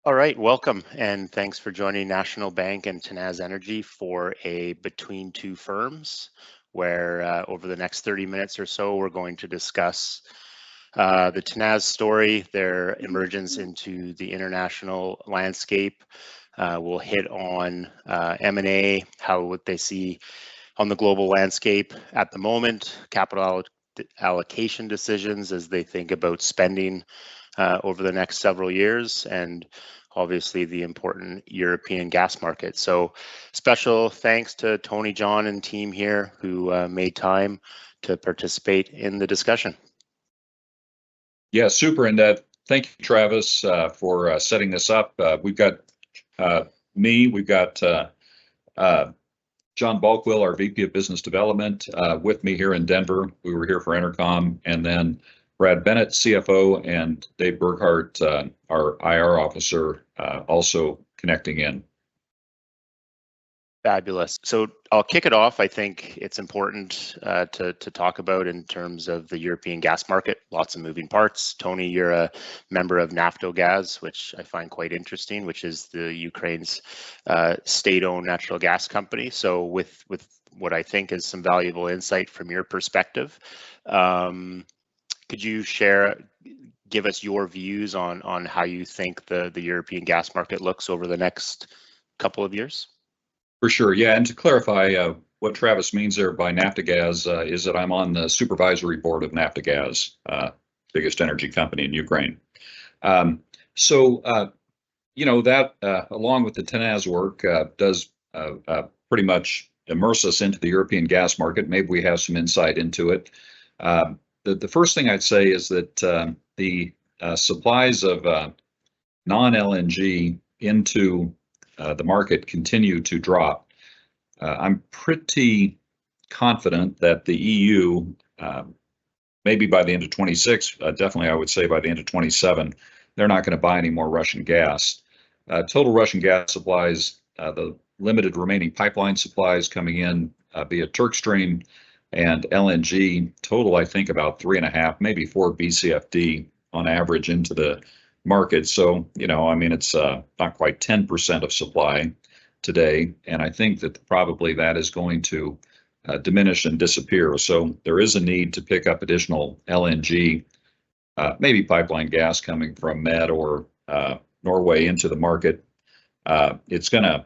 All right, welcome, and thanks for joining National Bank and Tenaz Energy for a Between Two Firms, where over the next 30 minutes or so, we're going to discuss the Tenaz story, their emergence into the international landscape. We'll hit on M&A, how what they see on the global landscape at the moment, capital allocation decisions as they think about spending over the next several years, and obviously the important European gas market. So special thanks to Tony, John, and team here who made time to participate in the discussion. Yeah, super. And thank you, Travis, for setting this up. We've got we've got John Balkwill, our VP of Business Development, with me here in Denver. We were here for Intercom, and then Brad Bennett, CFO, and Dave Burkhart, our IR officer, also connecting in. Fabulous. So I'll kick it off. I think it's important to talk about in terms of the European gas market. Lots of moving parts. Tony, you're a member of Naftogaz, which I find quite interesting, which is the Ukraine's state-owned natural gas company. So with what I think is some valuable insight from your perspective, could you give us your views on how you think the European gas market looks over the next couple of years? For sure, yeah. And to clarify, what Travis means there by Naftogaz is that I'm on the supervisory board of Naftogaz, biggest energy company in Ukraine. You know, that along with the Tenaz work does pretty much immerse us into the European gas market. Maybe we have some insight into it. The first thing I'd say is that the supplies of non-LNG into the market continue to drop. I'm pretty confident that the EU, maybe by the end of 26, definitely I would say by the end of 27, they're not going to buy any more Russian gas. Total Russian gas supplies, the limited remaining pipeline supplies coming in via Turkstream and LNG, total I think about 3.5, maybe 4 BCFD on average into the market. So, you know, I mean, it's not quite 10% of supply today. And I think that probably that is going to diminish and disappear. So there is a need to pick up additional LNG, maybe pipeline gas coming from Med or Norway into the market. It's going to,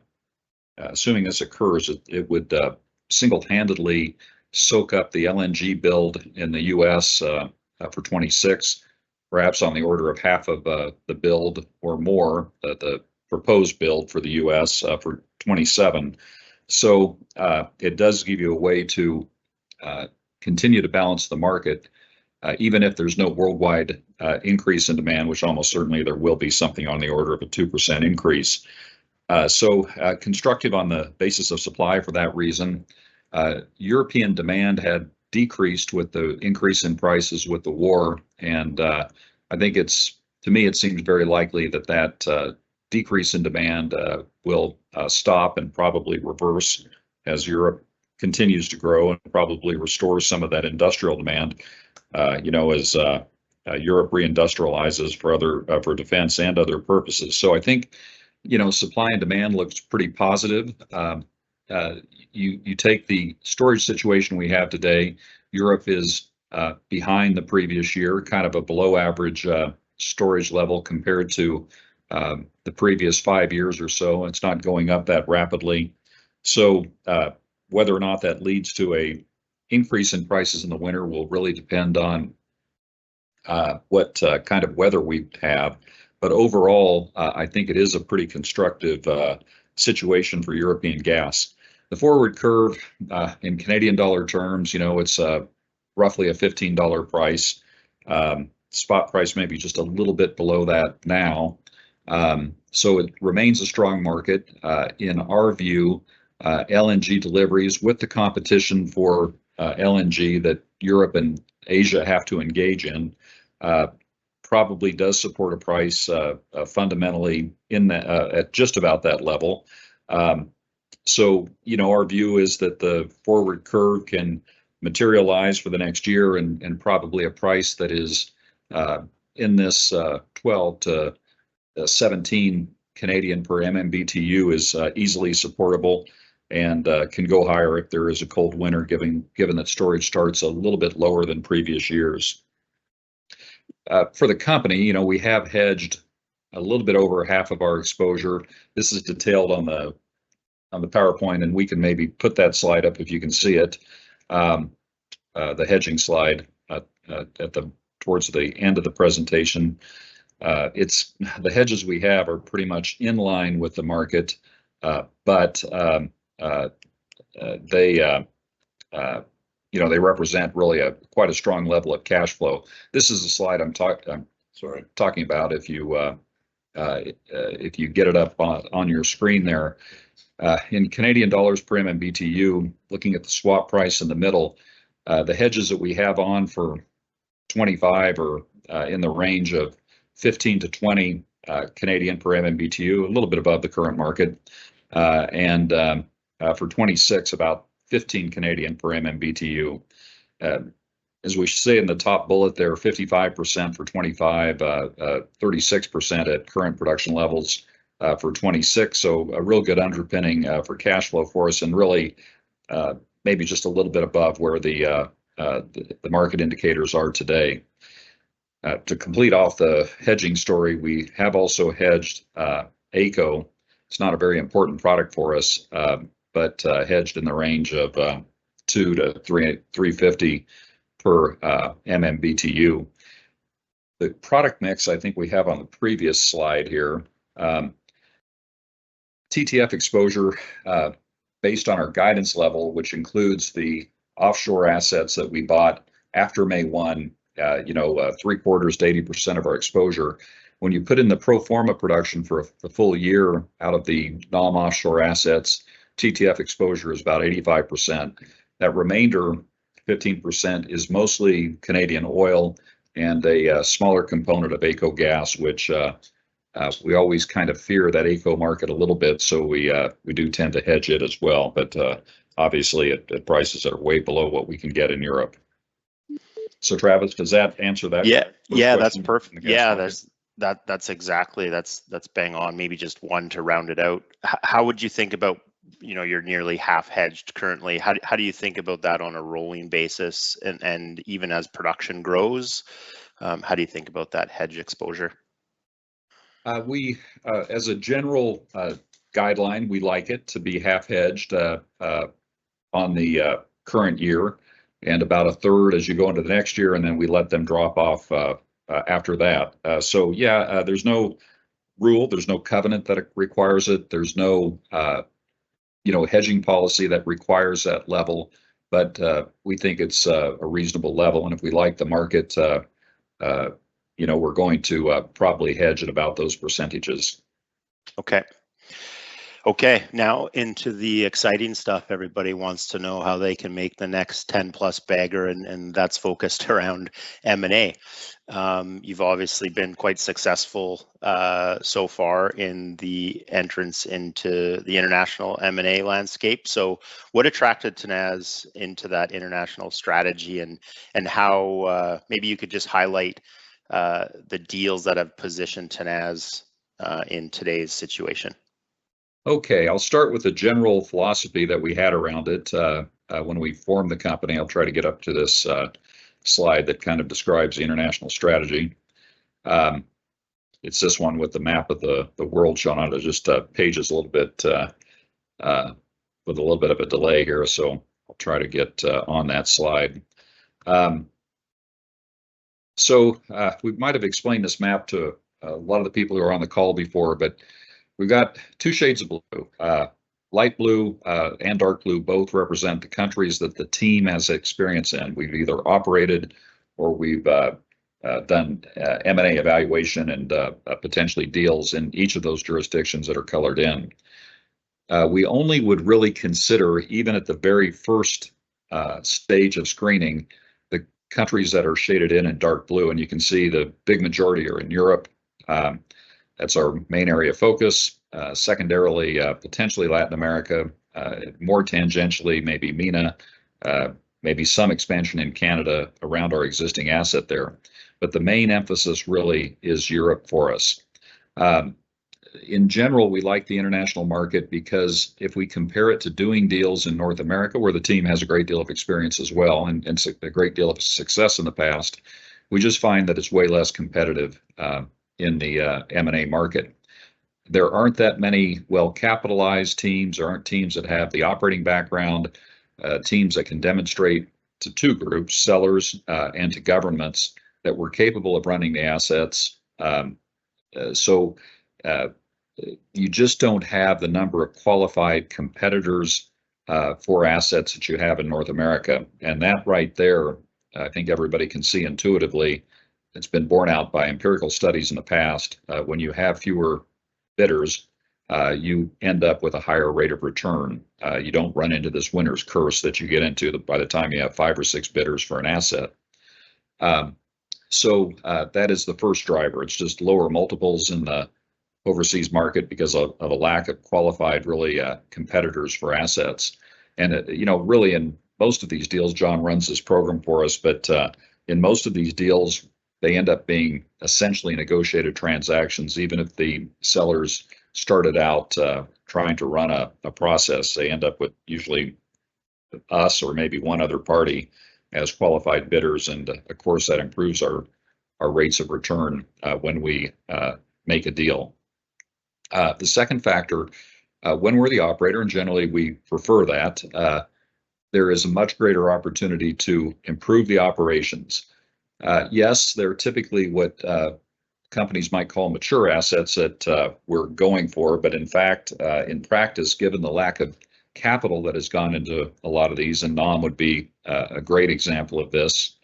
assuming this occurs, it would single-handedly soak up the LNG build in the US for 26. Perhaps on the order of half of the build or more, the proposed build for the U.S. For 27. So it does give you a way to continue to balance the market, even if there's no worldwide increase in demand, which almost certainly there will be something on the order of a 2% increase. So constructive on the basis of supply for that reason. European demand had decreased with the increase in prices with the war, and I think to me it seems very likely that decrease in demand will stop and probably reverse as Europe continues to grow and probably restore some of that industrial demand, you know, as Europe reindustrializes for defense and other purposes. So I think, you know, supply and demand looks pretty positive. You take the storage situation we have today, Europe is behind the previous year, kind of a below average storage level compared to the previous 5 years or so. It's not going up that rapidly. So whether or not that leads to a increase in prices in the winter will really depend on what kind of weather we have. But overall, I think it is a pretty constructive situation for European gas. The forward curve in Canadian dollar terms, you know, it's roughly a $15 price. Spot price maybe just a little bit below that now. So it remains a strong market. In our view, LNG deliveries with the competition for LNG that Europe and Asia have to engage in probably does support a price fundamentally in that at just about that level. So, you know, our view is that the forward curve can materialize for the next year and probably a price that is in this 12 to 17 Canadian per MMBTU is easily supportable and can go higher if there is a cold winter, given that storage starts a little bit lower than previous years. For the company, we have hedged a little bit over half of our exposure. This is detailed on the PowerPoint, and we can maybe put that slide up if you can see it. The hedging slide towards the end of the presentation. It's the hedges we have are pretty much in line with the market, but they represent really quite a strong level of cash flow. This is the slide I'm talking about. If you get it up on your screen there, in Canadian dollars per MMBTU, looking at the swap price in the middle, the hedges that we have on for 25 are in the range of 15 to 20 Canadian per MMBTU, a little bit above the current market, and for 26, about 15 Canadian per MMBTU. As we say in the top bullet there, 55% for 25, 36% at current production levels for 26. So a real good underpinning for cash flow for us, and really maybe just a little bit above where the market indicators are today. To complete off the hedging story, we have also hedged AECO. It's not a very important product for us, but hedged in the range of 2 to 350 per MMBTU. The product mix I think we have on the previous slide here. TTF exposure based on our guidance level, which includes the offshore assets that we bought after May 1, 3/4 to 80% of our exposure. When you put in the pro forma production for a full year out of the non-offshore assets, TTF exposure is about 85%. That remainder, 15%, is mostly Canadian oil and a smaller component of AECO gas, which we always kind of fear that AECO market a little bit, so we do tend to hedge it as well, but obviously at prices that are way below what we can get in Europe. So Travis, does that answer that? Yeah, that's perfect. Yeah, that's exactly, that's bang on. Maybe just one to round it out. How would you think about, you're nearly half hedged currently. How do you think about that on a rolling basis, and even as production grows, how do you think about that hedge exposure? We, as a general guideline, we like it to be half hedged on the current year, and about a third as you go into the next year, and then we let them drop off after that. So yeah, there's no rule, there's no covenant that requires it. There's no hedging policy that requires that level, but we think it's a reasonable level, and if we like the market, we're going to probably hedge at about those percentages. Okay, now into the exciting stuff. Everybody wants to know how they can make the next 10 plus bagger, and that's focused around M&A. You've obviously been quite successful so far in the entrance into the international M&A landscape. So what attracted Tenaz into that international strategy, and how maybe you could just highlight the deals that have positioned Tenaz in today's situation? Okay, I'll start with the general philosophy that we had around it when we formed the company. I'll try to get up to this slide that kind of describes the international strategy. It's this one with the map of the world shown on it. Just pages a little bit with a little bit of a delay here, so I'll try to get on that slide. So we might have explained this map to a lot of the people who are on the call before, but we've got two shades of blue. Light blue and dark blue both represent the countries that the team has experience in. We've either operated or we've done M&A evaluation and potentially deals in each of those jurisdictions that are colored in. We only would really consider, even at the very first stage of screening, the countries that are shaded in dark blue, and you can see the big majority are in Europe. That's our main area of focus. Secondarily, potentially Latin America, more tangentially, maybe MENA, maybe some expansion in Canada around our existing asset there. But the main emphasis really is Europe for us. In general, we like the international market because if we compare it to doing deals in North America, where the team has a great deal of experience as well and a great deal of success in the past, we just find that it's way less competitive in the M&A market. There aren't that many well-capitalized teams. There aren't teams that have the operating background, teams that can demonstrate to two groups, sellers and to governments, that we're capable of running the assets. So you just don't have the number of qualified competitors for assets that you have in North America. And that right there, I think everybody can see intuitively. It's been borne out by empirical studies in the past. When you have fewer bidders, you end up with a higher rate of return. You don't run into this winner's curse that you get into by the time you have 5 or 6 bidders for an asset. So that is the first driver. It's just lower multiples in the overseas market because of a lack of qualified, really competitors for assets. And really in most of these deals, John runs this program for us, but in most of these deals, they end up being essentially negotiated transactions. Even if the sellers started out trying to run a process, they end up with usually us or maybe one other party as qualified bidders, and of course that improves our rates of return when we make a deal. The second factor, when we're the operator, and generally we prefer that, there is a much greater opportunity to improve the operations. Yes, they're typically what companies might call mature assets that we're going for, but in fact, in practice, given the lack of capital that has gone into a lot of these, and NAM would be a great example of this.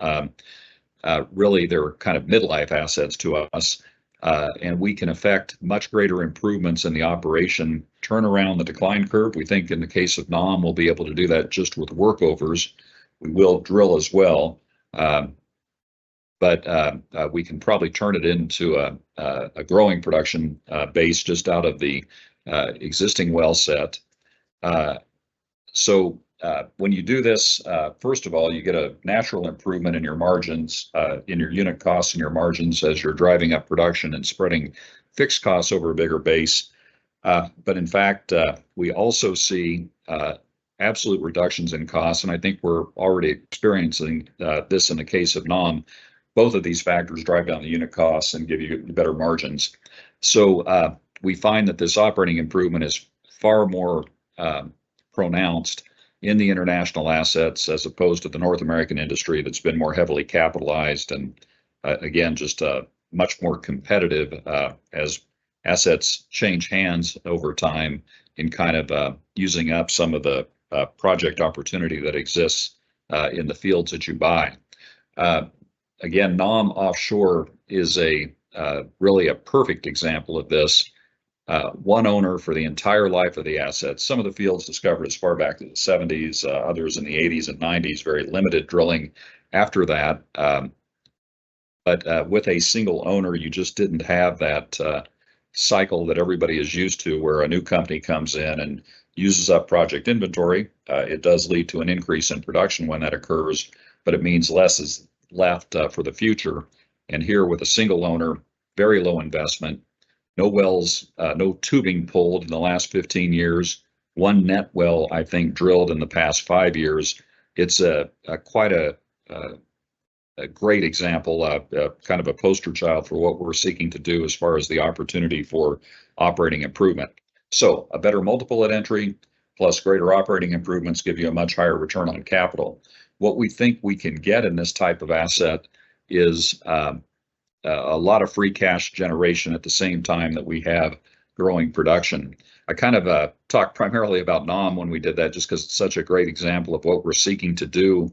Really, they're kind of midlife assets to us, and we can affect much greater improvements in the operation, turn around the decline curve. We think in the case of NAM, we'll be able to do that just with workovers. We will drill as well, but we can probably turn it into a growing production base just out of the existing well set. So when you do this, first of all, you get a natural improvement in your margins, in your unit costs and your margins as you're driving up production and spreading fixed costs over a bigger base. But in fact, we also see absolute reductions in costs, and I think we're already experiencing this in the case of NAM. Both of these factors drive down the unit costs and give you better margins. So we find that this operating improvement is far more pronounced in the international assets as opposed to the North American industry that's been more heavily capitalized and again just much more competitive as assets change hands over time in kind of using up some of the project opportunity that exists in the fields that you buy. Again, NAM offshore is really a perfect example of this. One owner for the entire life of the assets. Some of the fields discovered as far back as the 70s, others in the 80s and 90s, very limited drilling after that. But with a single owner, you just didn't have that cycle that everybody is used to, where a new company comes in and uses up project inventory. It does lead to an increase in production when that occurs, but it means less is left for the future. And here with a single owner, very low investment, no wells, no tubing pulled in the last 15 years, one net well, I think, drilled in the past 5 years. It's quite a great example, kind of a poster child for what we're seeking to do as far as the opportunity for operating improvement. So a better multiple at entry plus greater operating improvements give you a much higher return on capital. What we think we can get in this type of asset is a lot of free cash generation at the same time that we have growing production. I kind of talked primarily about NAM when we did that, just because it's such a great example of what we're seeking to do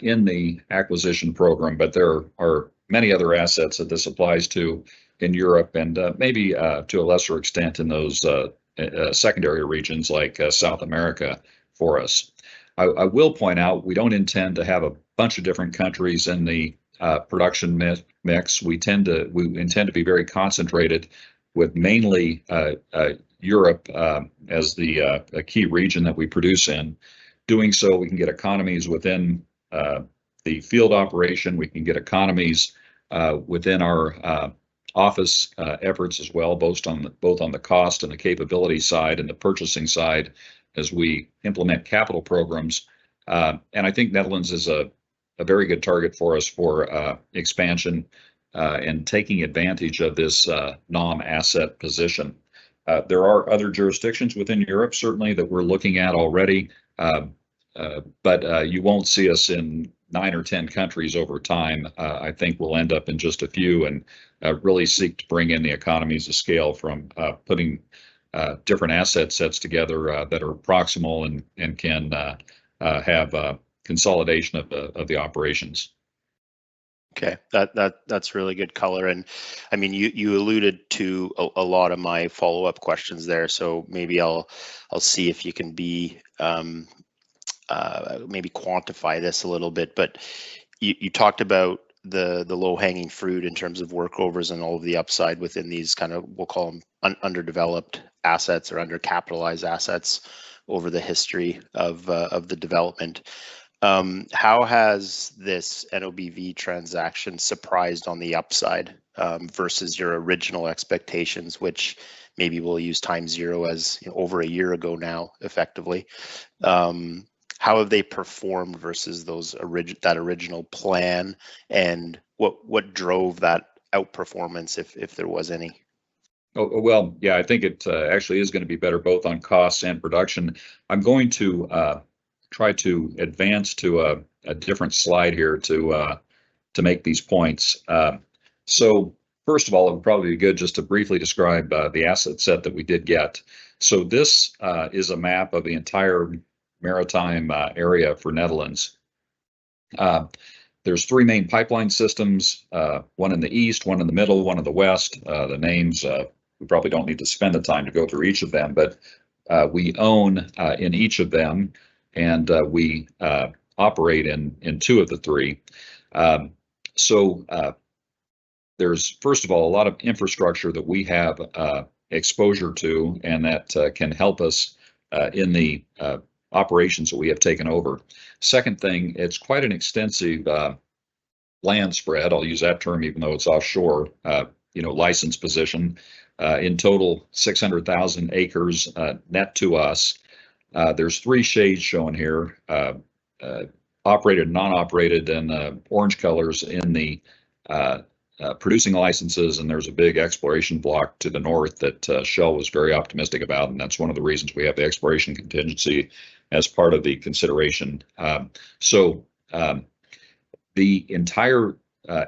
in the acquisition program. But there are many other assets that this applies to in Europe, and maybe to a lesser extent in those secondary regions like South America for us. I will point out we don't intend to have a bunch of different countries in the production mix. We intend to be very concentrated with mainly Europe as the key region that we produce in. Doing so, we can get economies within the field operation. We can get economies within our office efforts as well, both on the cost and the capability side and the purchasing side as we implement capital programs. And I think Netherlands is a very good target for us for expansion and taking advantage of this NOM asset position. There are other jurisdictions within Europe, certainly, that we're looking at already, but you won't see us in 9 or 10 countries over time. I think we'll end up in just a few and really seek to bring in the economies of scale from putting different asset sets together that are proximal and can have consolidation of the operations. Okay, that's really good color. And I mean, you alluded to a lot of my follow-up questions there, so maybe I'll see if you can be maybe quantify this a little bit. But you talked about the low-hanging fruit in terms of workovers and all of the upside within these kind of, we'll call them underdeveloped assets or undercapitalized assets over the history of the development. How has this NOBV transaction surprised on the upside versus your original expectations, which maybe we'll use time zero as over a year ago now, effectively? How have they performed versus that original plan, and what drove that outperformance, if there was any? Oh, well, yeah, I think it actually is going to be better both on costs and production. I'm going to try to advance to a different slide here to make these points. So first of all, it would probably be good just to briefly describe the asset set that we did get. So this is a map of the entire maritime area for Netherlands. There's 3 main pipeline systems, one in the east, one in the middle, one in the west. The names, we probably don't need to spend the time to go through each of them, but we own in each of them, and we operate in 2 of the 3. So there's, first of all, a lot of infrastructure that we have exposure to, and that can help us in the operations that we have taken over. Second thing, it's quite an extensive land spread. I'll use that term even though it's offshore, license position. In total, 600,000 acres net to us. There's 3 shades shown here, operated, non-operated, and orange colors in the producing licenses, and there's a big exploration block to the north that Shell was very optimistic about, and that's one of the reasons we have the exploration contingency as part of the consideration. So the entire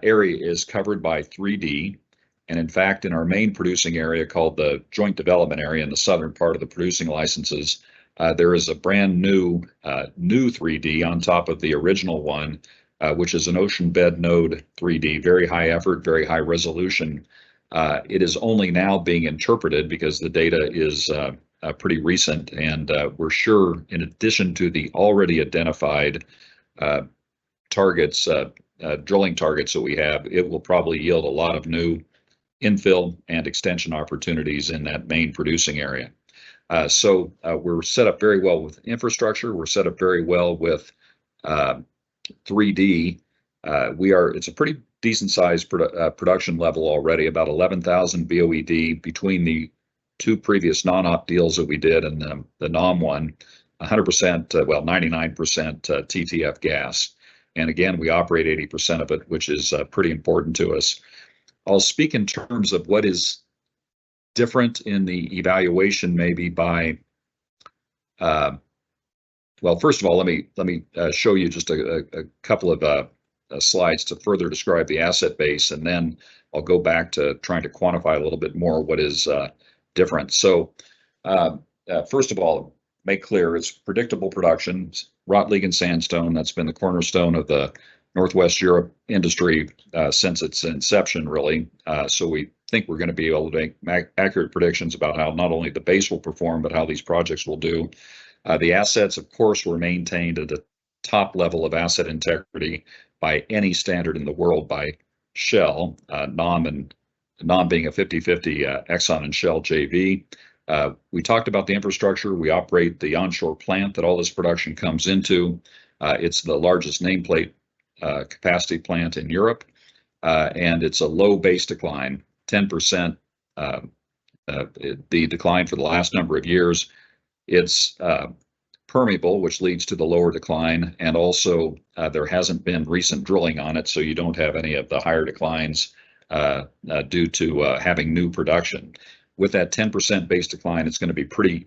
area is covered by 3D, and in fact, in our main producing area called the Joint Development Area in the southern part of the producing licenses, there is a brand new 3D on top of the original one, which is an ocean bed node 3D, very high effort, very high resolution. It is only now being interpreted because the data is pretty recent, and we're sure, in addition to the already identified targets, drilling targets that we have, it will probably yield a lot of new infill and extension opportunities in that main producing area. So we're set up very well with infrastructure. We're set up very well with 3D. It's a pretty decent sized production level already, about 11,000 BOED between the 2 previous non-op deals that we did and the NOM one, 100%, well, 99% TTF gas. And again, we operate 80% of it, which is pretty important to us. I'll speak in terms of what is different in the evaluation, maybe by, well, first of all, let me show you just a couple of slides to further describe the asset base, and then I'll go back to trying to quantify a little bit more what is different. So first of all, make clear it's predictable production, Rotliegend sandstone. That's been the cornerstone of the Northwest Europe industry since its inception, really. So we think we're going to be able to make accurate predictions about how not only the base will perform, but how these projects will do. The assets, of course, were maintained at the top level of asset integrity by any standard in the world by Shell, NOM being a 50-50 Exxon and Shell JV. We talked about the infrastructure. We operate the onshore plant that all this production comes into. It's the largest nameplate capacity plant in Europe, and it's a low base decline. 10%, the decline for the last number of years. It's permeable, which leads to the lower decline, and also there hasn't been recent drilling on it, so you don't have any of the higher declines due to having new production. With that 10% base decline, it's going to be pretty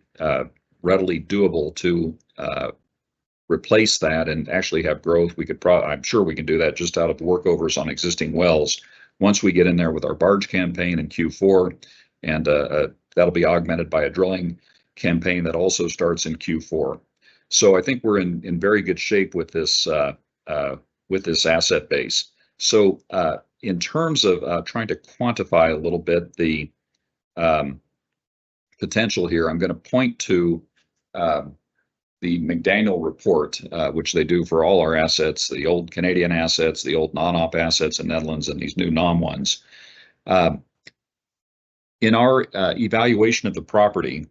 readily doable to replace that and actually have growth. I'm sure we can do that just out of workovers on existing wells once we get in there with our barge campaign in Q4, and that'll be augmented by a drilling campaign that also starts in Q4. So I think we're in very good shape with this asset base. So in terms of trying to quantify a little bit the potential here, I'm going to point to the McDaniel report, which they do for all our assets, the old Canadian assets, the old non-op assets in Netherlands, and these new NOM ones. In our evaluation of the property,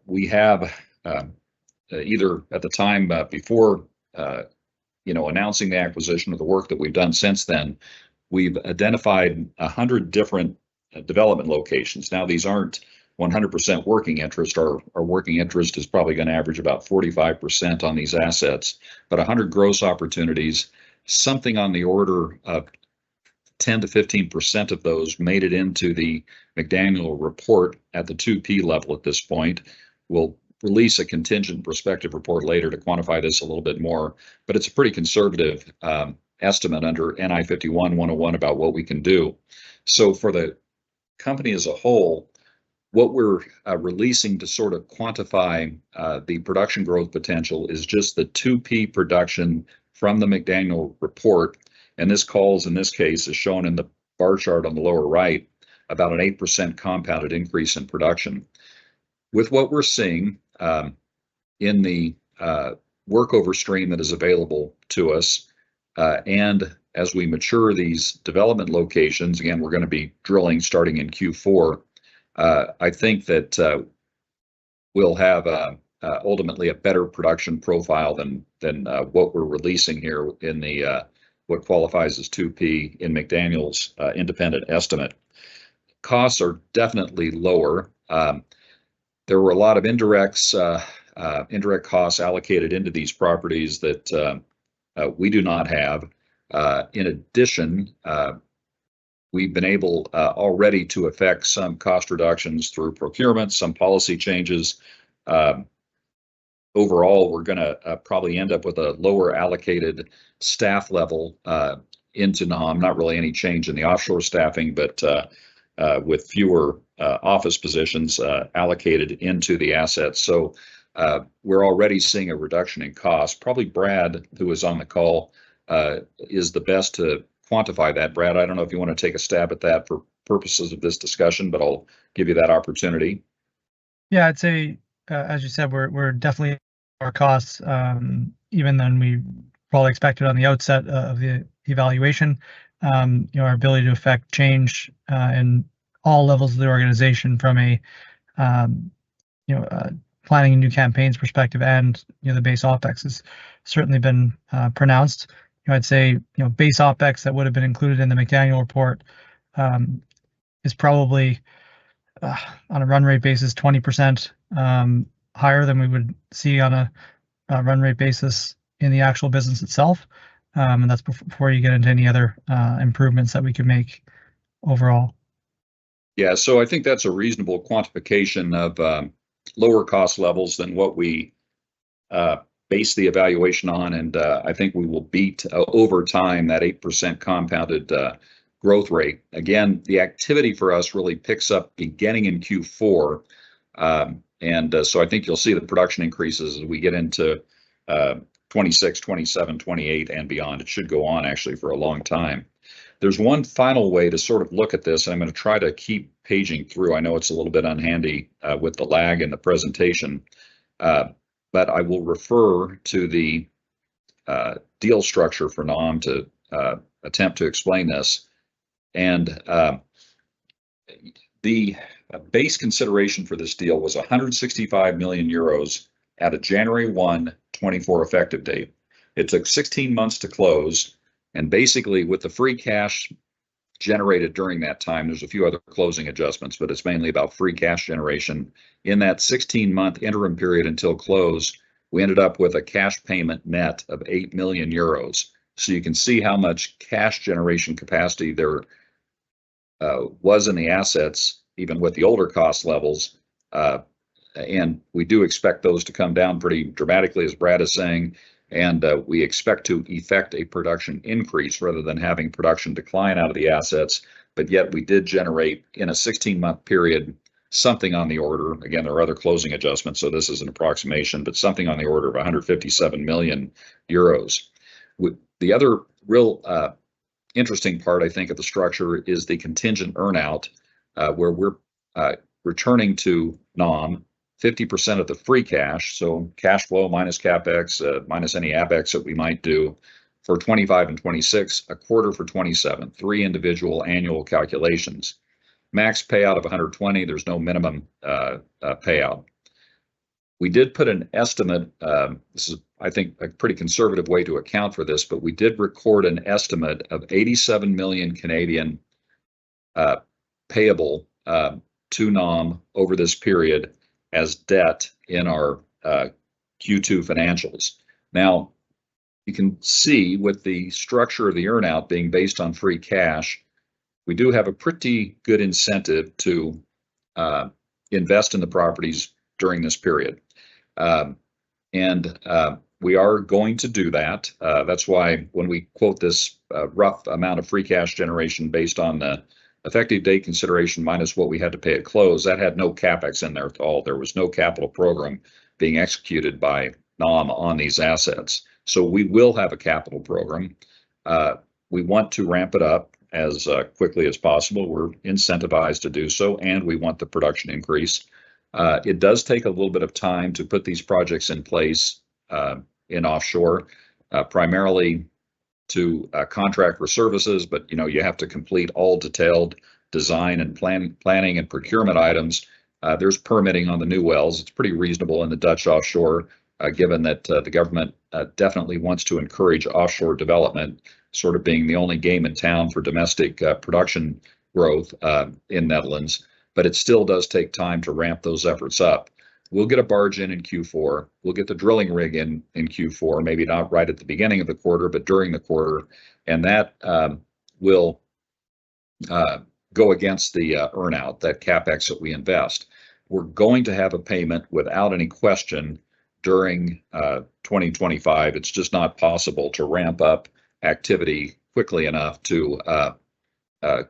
we have either at the time before announcing the acquisition or the work that we've done since then, we've identified 100 different development locations. Now, these aren't 100% working interest. Our working interest is probably going to average about 45% on these assets, but 100 gross opportunities, something on the order of 10 to 15% of those made it into the McDaniel report at the 2P level at this point. We'll release a contingent prospective report later to quantify this a little bit more, but it's a pretty conservative estimate under NI 51-101 about what we can do. So for the company as a whole, what we're releasing to sort of quantify the production growth potential is just the 2P production from the McDaniel report. And this calls, in this case, is shown in the bar chart on the lower right, about an 8% compounded increase in production. With what we're seeing in the workover stream that is available to us, and as we mature these development locations, again, we're going to be drilling starting in Q4. I think that we'll have ultimately a better production profile than what we're releasing here in the what qualifies as 2P in McDaniel's independent estimate. Costs are definitely lower. There were a lot of indirect costs allocated into these properties that we do not have. In addition, we've been able already to affect some cost reductions through procurement, some policy changes. Overall, we're going to probably end up with a lower allocated staff level into NOM, not really any change in the offshore staffing, but with fewer office positions allocated into the assets. So we're already seeing a reduction in cost. Probably Brad, who is on the call, is the best to quantify that. Brad, I don't know if you want to take a stab at that for purposes of this discussion, but I'll give you that opportunity. Yeah, I'd say, as you said, we're definitely our costs, even than we probably expected on the outset of the evaluation. Our ability to affect change in all levels of the organization, from a planning new campaigns perspective, and the base OPEX has certainly been pronounced. I'd say base OPEX that would have been included in the McDaniel report is probably on a run rate basis 20% higher than we would see on a run rate basis in the actual business itself, and that's before you get into any other improvements that we could make overall. Yeah, so I think that's a reasonable quantification of lower cost levels than what we base the evaluation on, and I think we will beat over time that 8% compounded growth rate. Again, the activity for us really picks up beginning in Q4, and so I think you'll see the production increases as we get into 26, 27, 28, and beyond. It should go on actually for a long time. There's one final way to sort of look at this, and I'm going to try to keep paging through. I know it's a little bit unhandy with the lag in the presentation, but I will refer to the deal structure for NOM to attempt to explain this. And the base consideration for this deal was 165 million euros at a January 1, 24 effective date. It took 16 months to close, and basically with the free cash generated during that time. There's a few other closing adjustments, but it's mainly about free cash generation. In that 16-month interim period until close, we ended up with a cash payment net of 8 million euros. So you can see how much cash generation capacity there was in the assets, even with the older cost levels. And we do expect those to come down pretty dramatically, as Brad is saying. And we expect to effect a production increase rather than having production decline out of the assets. But yet we did generate in a 16-month period something on the order, again, there are other closing adjustments, so this is an approximation, but something on the order of 157 million euros. The other real interesting part, I think, of the structure is the contingent earnout, where we're returning to NAM 50% of the free cash, so cash flow minus capex, minus any apex that we might do for 25 and 26, a quarter for 27, 3 individual annual calculations. Max payout of 120, there's no minimum payout. We did put an estimate, this is, I think, a pretty conservative way to account for this, but we did record an estimate of 87 million Canadian payable to NAM over this period as debt in our Q2 financials. Now, you can see with the structure of the earnout being based on free cash, we do have a pretty good incentive to invest in the properties during this period. We are going to do that. That's why when we quote this rough amount of free cash generation based on the effective date consideration minus what we had to pay at close, that had no capex in there at all. There was no capital program being executed by NAM on these assets. So we will have a capital program. We want to ramp it up as quickly as possible. We're incentivized to do so, and we want the production increase. It does take a little bit of time to put these projects in place in offshore, primarily to contract for services, but you have to complete all detailed design and planning and procurement items. There's permitting on the new wells. It's pretty reasonable in the Dutch offshore, given that the government definitely wants to encourage offshore development, sort of being the only game in town for domestic production growth in Netherlands. But it still does take time to ramp those efforts up. We'll get a barge in Q4. We'll get the drilling rig in Q4, maybe not right at the beginning of the quarter, but during the quarter. And that will go against the earnout, that capex that we invest. We're going to have a payment without any question during 2025. It's just not possible to ramp up activity quickly enough to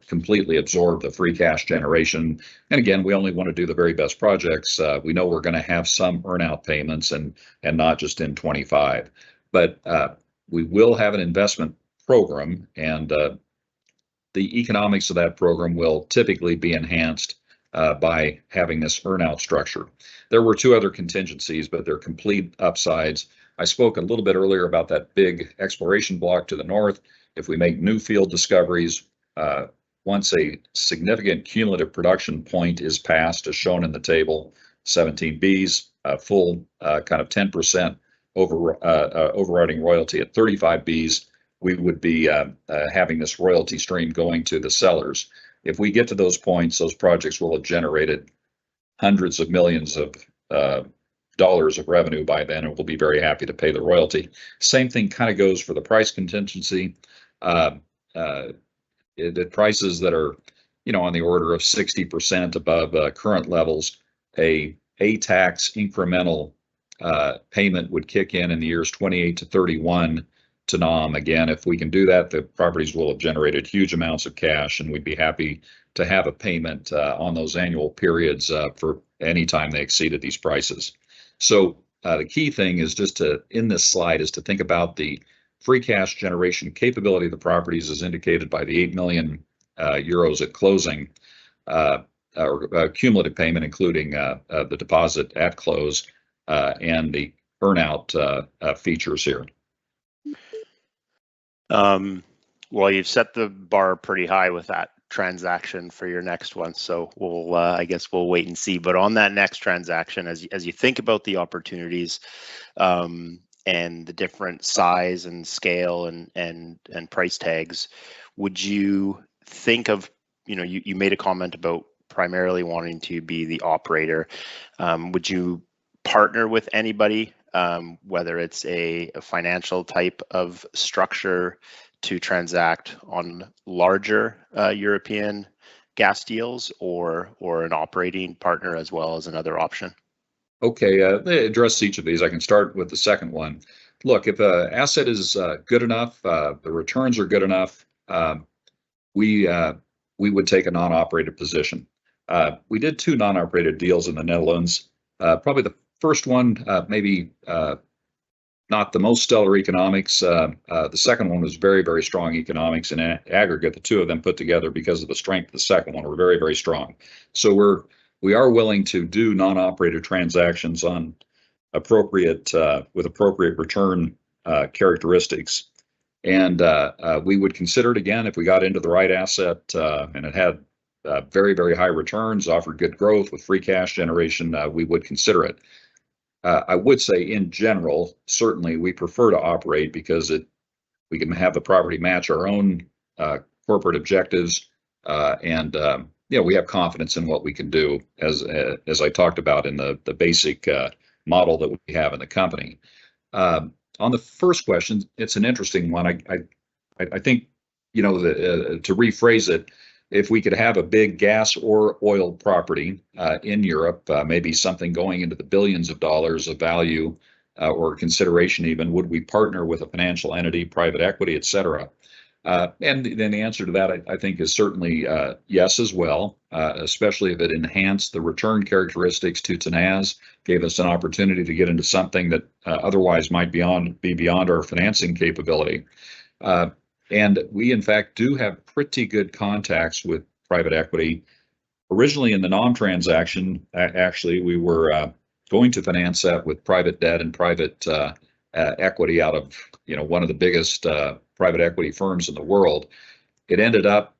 completely absorb the free cash generation. And again, we only want to do the very best projects. We know we're going to have some earnout payments and not just in 25, but we will have an investment program, and the economics of that program will typically be enhanced by having this earnout structure. There were 2 other contingencies, but they're complete upsides. I spoke a little bit earlier about that big exploration block to the north. If we make new field discoveries, once a significant cumulative production point is passed, as shown in the table, 17 Bs, full kind of 10% overriding royalty at 35 Bs, we would be having this royalty stream going to the sellers. If we get to those points, those projects will have generated hundreds of millions of dollars of revenue by then, and we'll be very happy to pay the royalty. Same thing kind of goes for the price contingency. The prices that are, on the order of 60% above current levels, a tax incremental payment would kick in the years 28 to 31 to NAM. Again, if we can do that, the properties will have generated huge amounts of cash, and we'd be happy to have a payment on those annual periods for any time they exceeded these prices. So the key thing is just in this slide is to think about the free cash generation capability of the properties as indicated by the 8 million euros at closing, or cumulative payment, including the deposit at close and the earnout features here. Well, you've set the bar pretty high with that transaction for your next one, so we'll I guess we'll wait and see. But on that next transaction, as you think about the opportunities and the different size and scale and price tags, would you think of, you made a comment about primarily wanting to be the operator. Would you partner with anybody, whether it's a financial type of structure to transact on larger European gas deals, or an operating partner as well as another option? Okay, address each of these. I can start with the second one. Look, if an asset is good enough, the returns are good enough, we would take a non-operated position. We did 2 non-operated deals in the Netherlands. Probably the first one, maybe not the most stellar economics. The second one was very, very strong economics in aggregate. The 2 of them put together, because of the strength of the second one, were very, very strong. So we are willing to do non-operated transactions on with appropriate return characteristics. And we would consider it again if we got into the right asset and it had very, very high returns, offered good growth with free cash generation. We would consider it. I would say, in general, certainly we prefer to operate because we can have the property match our own corporate objectives, and we have confidence in what we can do, as I talked about in the basic model that we have in the company. On the first question, it's an interesting one. I think, to rephrase it, if we could have a big gas or oil property in Europe, maybe something going into the billions of dollars of value or consideration even, would we partner with a financial entity, private equity, et cetera? And then the answer to that, I think, is certainly yes as well, especially if it enhanced the return characteristics to Tenaz, gave us an opportunity to get into something that otherwise might be beyond our financing capability. And we, in fact, do have pretty good contacts with private equity. Originally, in the NOM transaction, actually, we were going to finance that with private debt and private equity out of one of the biggest private equity firms in the world. It ended up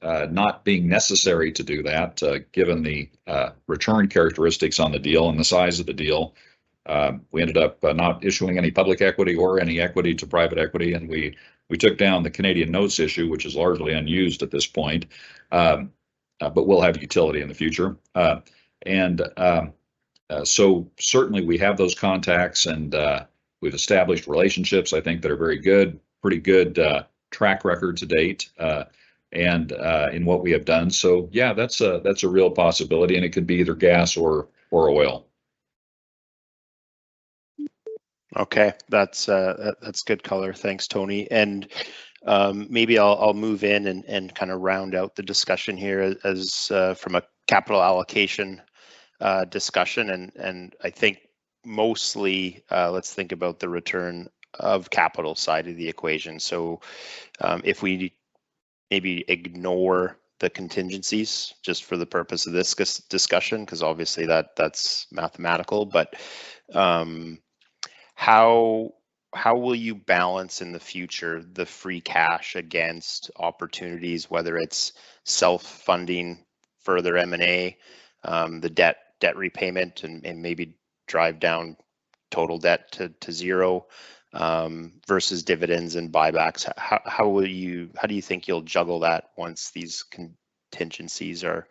not being necessary to do that, given the return characteristics on the deal and the size of the deal. We ended up not issuing any public equity or any equity to private equity, and we took down the Canadian notes issue, which is largely unused at this point, but will have utility in the future. So certainly we have those contacts, and we've established relationships, I think, that are very good, pretty good track record to date, and in what we have done. So yeah, that's a real possibility, and it could be either gas or oil. Okay, that's good color. Thanks, Tony. And maybe I'll move in and kind of round out the discussion here as from a capital allocation discussion, and I think mostly let's think about the return of capital side of the equation. So if we maybe ignore the contingencies just for the purpose of this discussion, because obviously that's mathematical, but how will you balance in the future the free cash against opportunities, whether it's self-funding further M&A, the debt repayment, and maybe drive down total debt to zero, versus dividends and buybacks? How do you think you'll juggle that once these contingencies are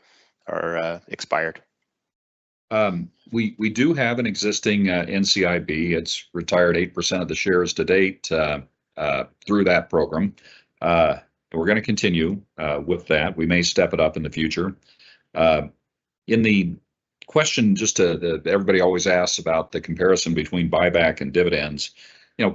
expired? We do have an existing NCIB. It's retired 8% of the shares to date through that program. We're going to continue with that. We may step it up in the future. In the question, everybody always asks about the comparison between buyback and dividends.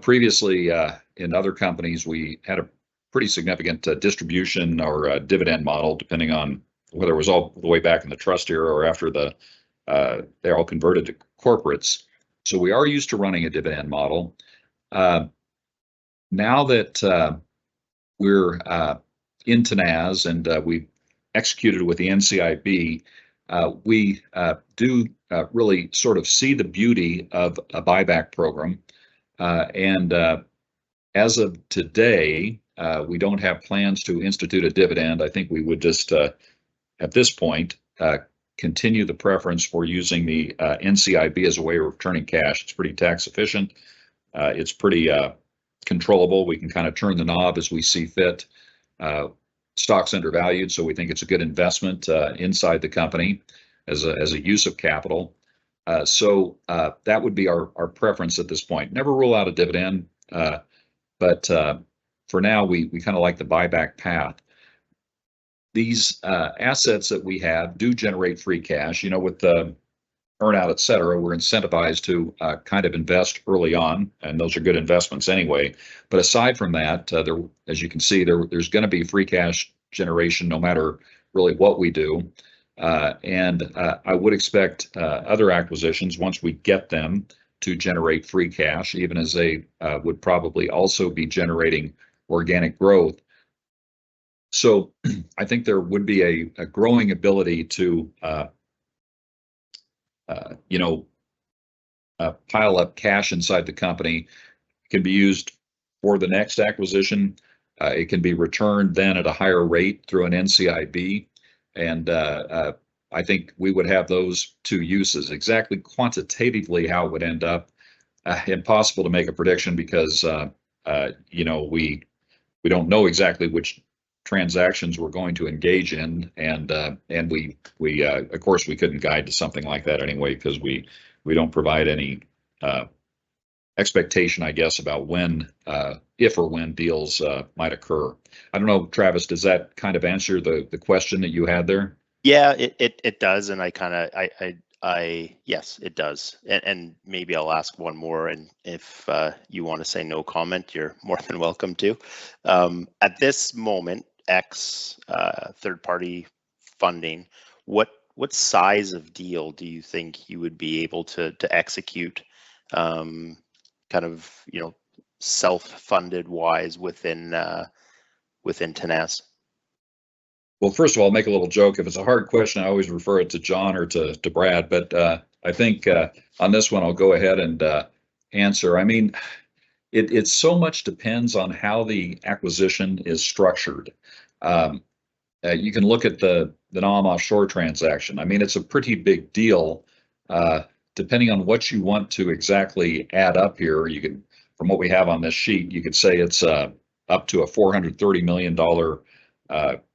Previously in other companies, we had a pretty significant distribution or dividend model, depending on whether it was all the way back in the trust era or after they're all converted to corporates. So we are used to running a dividend model. Now that we're in Tenaz and we've executed with the NCIB, we do really sort of see the beauty of a buyback program. And as of today, we don't have plans to institute a dividend. I think we would just, at this point, continue the preference for using the NCIB as a way of returning cash. It's pretty tax efficient. It's pretty controllable. We can kind of turn the knob as we see fit. stock's undervalued, so we think it's a good investment inside the company as a use of capital. So that would be our preference at this point. Never rule out a dividend, but for now, we kind of like the buyback path. These assets that we have do generate free cash. With the earnout, et cetera, we're incentivized to kind of invest early on, and those are good investments anyway. But aside from that, as you can see, there's going to be free cash generation no matter really what we do. And I would expect other acquisitions, once we get them, to generate free cash, even as they would probably also be generating organic growth. So I think there would be a growing ability to pile up cash inside the company. It can be used for the next acquisition. It can be returned then at a higher rate through an NCIB. And I think we would have those two uses. Exactly quantitatively how it would end up, impossible to make a prediction because we don't know exactly which transactions we're going to engage in, and we of course we couldn't guide to something like that anyway, because we don't provide any expectation, I guess, about when, if or when deals might occur. I don't know, Travis, does that kind of answer the question that you had there? Yeah, it does, and yes, it does, and maybe I'll ask one more, and if you want to say no comment, you're more than welcome to. At this moment, third-party funding, what size of deal do you think you would be able to execute, kind of self-funded wise within Tenaz? Well, first of all, I'll make a little joke. If it's a hard question, I always refer it to John or to Brad. But I think on this one, I'll go ahead and answer. I mean, it so much depends on how the acquisition is structured. You can look at the NAM offshore transaction. I mean, it's a pretty big deal. Depending on what you want to exactly add up here, you can, from what we have on this sheet, you could say it's up to a $430 million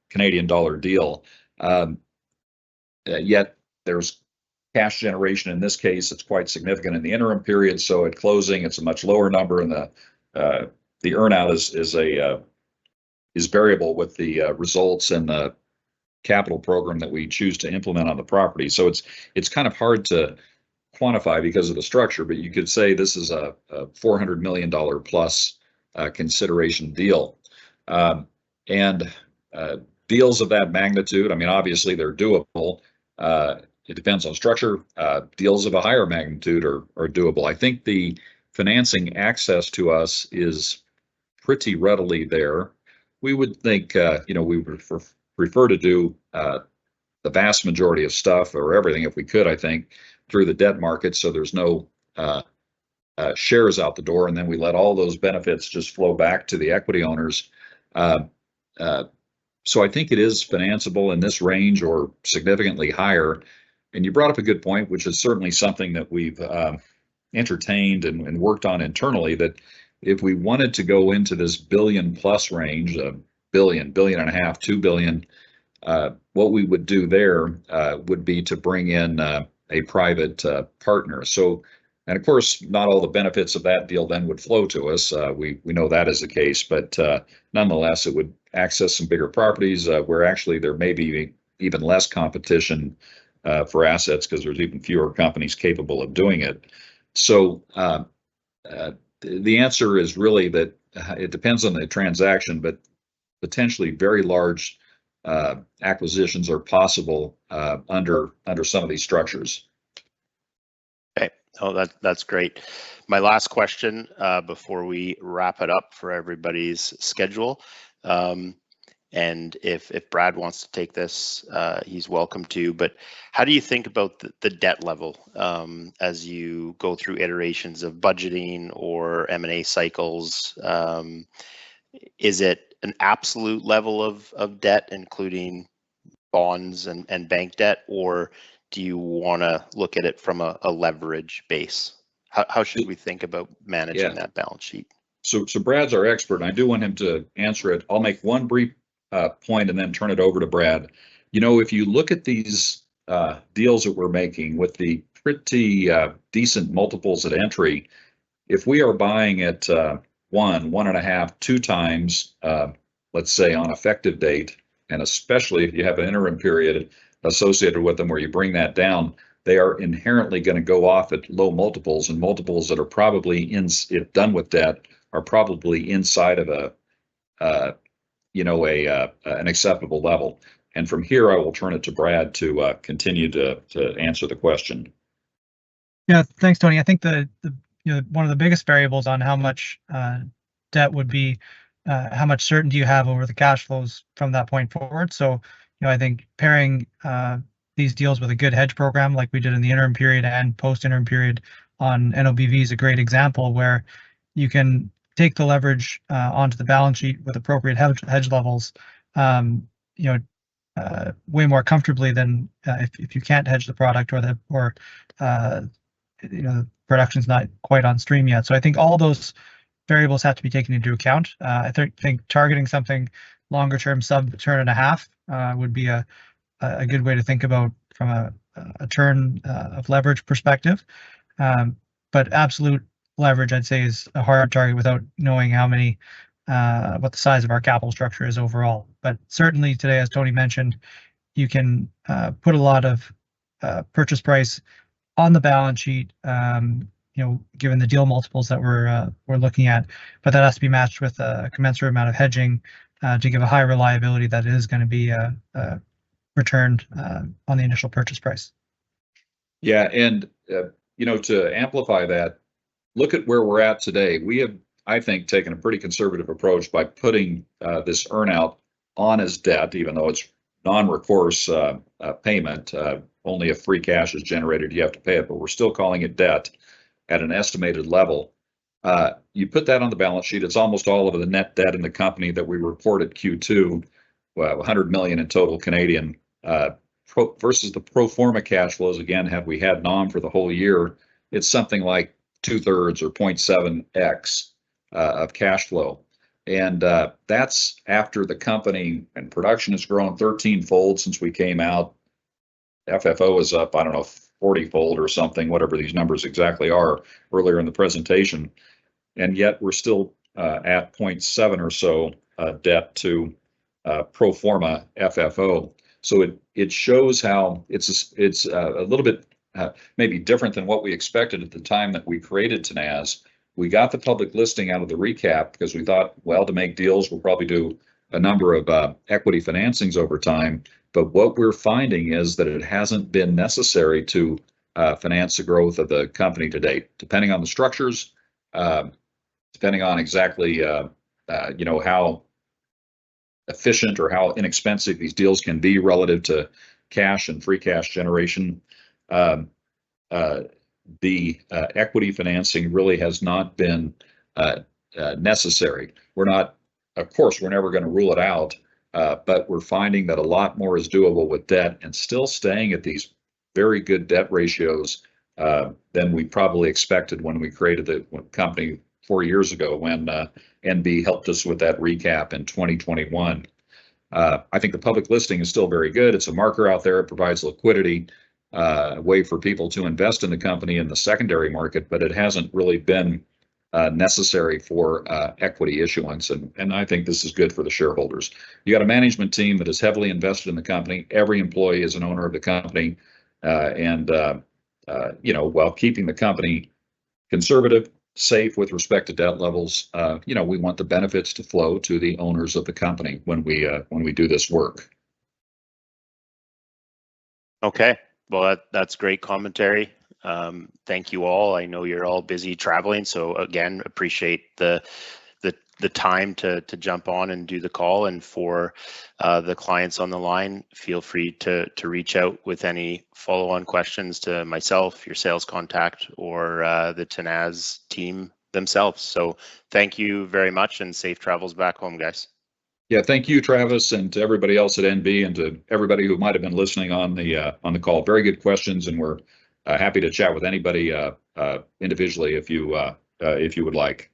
Canadian dollar deal. Yet there's cash generation. In this case, it's quite significant in the interim period. So at closing, it's a much lower number, and the earnout is variable with the results and the capital program that we choose to implement on the property. So it's kind of hard to quantify because of the structure, but you could say this is a $400 million plus consideration deal. And deals of that magnitude, I mean, obviously they're doable. It depends on structure. Deals of a higher magnitude are doable. I think the financing access to us is pretty readily there. We would think, we would prefer to do the vast majority of stuff, or everything if we could, I think, through the debt market, so there's no shares out the door, and then we let all those benefits just flow back to the equity owners. So I think it is financeable in this range or significantly higher. And you brought up a good point, which is certainly something that we've entertained and worked on internally, that if we wanted to go into this billion plus range, $1.5 billion, $2 billion, what we would do there would be to bring in a private partner. So, and of course, not all the benefits of that deal then would flow to us. We know that is the case, but nonetheless, it would access some bigger properties where actually there may be even less competition for assets, because there's even fewer companies capable of doing it. So the answer is really that it depends on the transaction, but potentially very large acquisitions are possible under some of these structures. Okay, oh, that's great. My last question before we wrap it up for everybody's schedule, and if Brad wants to take this, he's welcome to. But how do you think about the debt level as you go through iterations of budgeting or M&A cycles? Is it an absolute level of debt, including bonds and bank debt, or do you want to look at it from a leverage base? How should we think about managing that balance sheet? So Brad's our expert, and I do want him to answer it. I'll make one brief point and then turn it over to Brad. If you look at these deals that we're making with the pretty decent multiples at entry, if we are buying at 1.5, 2 times, let's say on effective date, and especially if you have an interim period associated with them where you bring that down, they are inherently going to go off at low multiples, and multiples that are probably, if done with debt, are probably inside of an acceptable level. And from here, I will turn it to Brad to continue to answer the question. Yeah, thanks, Tony. I think the one of the biggest variables on how much debt would be how much certainty you have over the cash flows from that point forward. So, I think pairing these deals with a good hedge program like we did in the interim period and post-interim period on NOBV is a great example where you can take the leverage onto the balance sheet with appropriate hedge levels, way more comfortably than if you can't hedge the product or the production's not quite on stream yet. So I think all those variables have to be taken into account. I think targeting something longer term, sub turn and a half, would be a good way to think about from a turn of leverage perspective. But absolute leverage, I'd say, is a hard target without knowing what the size of our capital structure is overall. But certainly today, as Tony mentioned, you can put a lot of purchase price on the balance sheet, given the deal multiples that we're looking at, but that has to be matched with a commensurate amount of hedging to give a high reliability that is going to be returned on the initial purchase price. Yeah, and to amplify that, look at where we're at today. We have, I think, taken a pretty conservative approach by putting this earnout on as debt, even though it's non-recourse payment. Only if free cash is generated, you have to pay it, but we're still calling it debt at an estimated level. You put that on the balance sheet, it's almost all of the net debt in the company that we reported Q2, 100 million in total Canadian, versus the pro forma cash flows. Again, have we had NOM for the whole year, it's something like 2/3 or 0.7x of cash flow. And that's after the company and production has grown 13-fold since we came out. FFO is up, I don't know, 40-fold or something, whatever these numbers exactly are earlier in the presentation. And yet we're still at 0.7 or so debt to pro forma FFO. So it shows how it's a little bit maybe different than what we expected at the time that we created Tenaz. We got the public listing out of the recap because we thought, well, to make deals, we'll probably do a number of equity financings over time. But what we're finding is that it hasn't been necessary to finance the growth of the company to date, depending on the structures, depending on exactly how efficient or how inexpensive these deals can be relative to cash and free cash generation. The equity financing really has not been necessary. Of course, we're never going to rule it out, but we're finding that a lot more is doable with debt and still staying at these very good debt ratios than we probably expected when we created the company 4 years ago when NB helped us with that recap in 2021. I think the public listing is still very good. It's a marker out there. It provides liquidity, a way for people to invest in the company in the secondary market, but it hasn't really been necessary for equity issuance. And I think this is good for the shareholders. You got a management team that is heavily invested in the company. Every employee is an owner of the company, while keeping the company conservative, safe with respect to debt levels. We want the benefits to flow to the owners of the company when we do this work. Okay, well, that's great commentary. Thank you all. I know you're all busy traveling, so again, appreciate the time to jump on and do the call. And for the clients on the line, feel free to reach out with any follow-on questions to myself, your sales contact, or the Tenaz team themselves. So thank you very much, and safe travels back home, guys. Yeah, thank you, Travis, and to everybody else at NB, and to everybody who might have been listening on the call. Very good questions, and we're happy to chat with anybody individually if you would like.